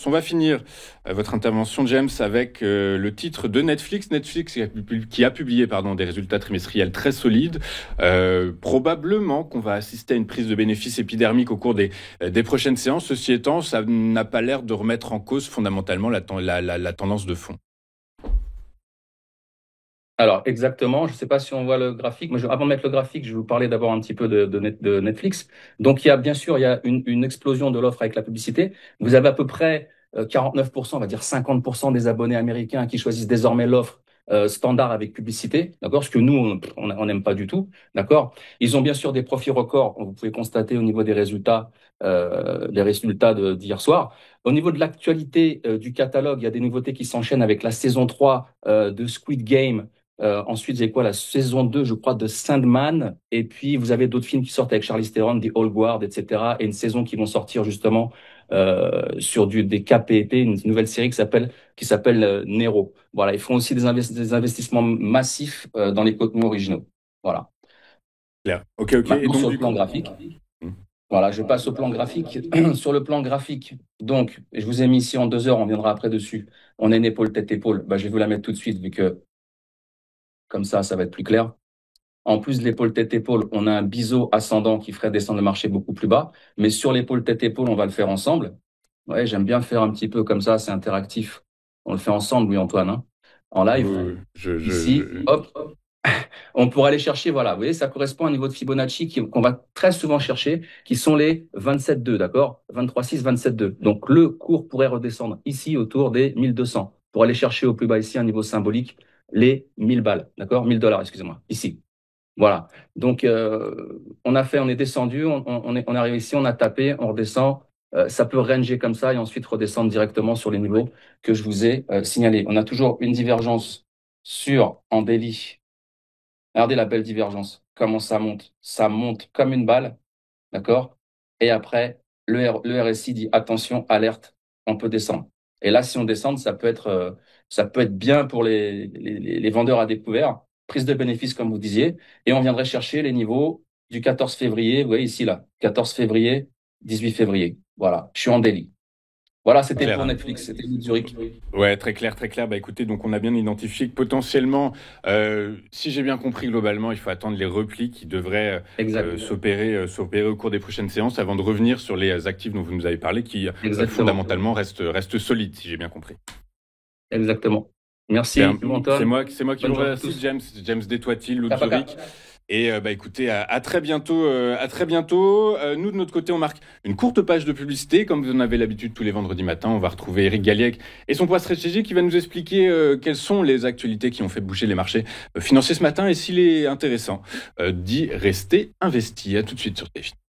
On va finir votre intervention, James, avec le titre de Netflix. Netflix qui a publié des résultats trimestriels très solides. Probablement qu'on va assister à une prise de bénéfices épidermique au cours des prochaines séances. Ceci étant, ça n'a pas l'air de remettre en cause fondamentalement la tendance de fond. Alors, exactement. Je ne sais pas si on voit le graphique, mais avant de mettre le graphique, je vais vous parler d'abord un petit peu de Netflix. Donc, bien sûr, il y a une explosion de l'offre avec la publicité. Vous avez à peu près 49%, on va dire 50% des abonnés américains qui choisissent désormais l'offre standard avec publicité, d'accord? Ce que nous, on n'aime pas du tout, d'accord? Ils ont bien sûr des profits records. Vous pouvez constater au niveau des résultats, d'hier soir. Au niveau de l'actualité du catalogue, il y a des nouveautés qui s'enchaînent avec la saison 3 de Squid Game. Ensuite, j'ai quoi? La saison 2, je crois, de Sandman. Et puis, vous avez d'autres films qui sortent avec Charlize Theron, The Old Guard, etc. Et une saison qui vont sortir justement sur des KPP, une nouvelle série qui s'appelle Nero. Voilà, ils font aussi des investissements massifs dans les contenus originaux. Voilà. Claire. Ok. Et Maintenant, donc, sur le du plan coup... graphique, voilà, je passe au plan graphique. Sur le plan graphique, donc, je vous ai mis ici en 2 heures, on viendra après dessus. On a une épaule, tête, épaule. Bah, je vais vous la mettre tout de suite, vu que comme ça va être plus clair. En plus de l'épaule tête-épaule, on a un biseau ascendant qui ferait descendre le marché beaucoup plus bas. Mais sur l'épaule tête-épaule, on va le faire ensemble. Ouais, j'aime bien faire un petit peu comme ça, c'est interactif. On le fait ensemble, oui, Antoine, hein, en live. Ici, hop, on pourra aller chercher, voilà, vous voyez, ça correspond à un niveau de Fibonacci qu'on va très souvent chercher, qui sont les 27,2, d'accord? 23,6, 27,2. Donc, le cours pourrait redescendre ici autour des 1200 pour aller chercher au plus bas ici un niveau symbolique, les 1000 balles, d'accord? 1000 dollars, excusez-moi, ici. Voilà. Donc, on est descendu, on est arrivé ici, on a tapé, on redescend. Ça peut ranger comme ça et ensuite redescendre directement sur les niveaux que je vous ai signalés. On a toujours une divergence en daily. Regardez la belle divergence. Comment ça monte? Ça monte comme une balle, d'accord? Et après, le RSI dit attention, alerte, on peut descendre. Et là, si on descend, ça peut être bien pour les vendeurs à découvert, prise de bénéfice, comme vous disiez, et on viendrait chercher les niveaux du 14 février, vous voyez ici, là, 14 février, 18 février. Voilà, je suis en délit. Voilà, c'était clair, pour hein. Netflix, c'était Zurich. Ouais, très clair, très clair. Bah écoutez, donc on a bien identifié que potentiellement, si j'ai bien compris globalement, il faut attendre les replis qui devraient Exact, s'opérer au cours des prochaines séances avant de revenir sur les actifs dont vous nous avez parlé qui exactement, fondamentalement restent solides, si j'ai bien compris. exactement. Bien, Merci, c'est Antoine. moi qui Bonne vous journée à remercie, tous. James Destoitil, Loup de Papa, Zurich. Et bah écoutez, à très bientôt. À très bientôt. Nous, de notre côté, on marque une courte page de publicité. Comme vous en avez l'habitude tous les vendredis matins, on va retrouver Eric Galliec et son poids stratégique qui va nous expliquer quelles sont les actualités qui ont fait bouger les marchés financiers ce matin et s'il est intéressant d'y rester investi. À tout de suite sur TFI.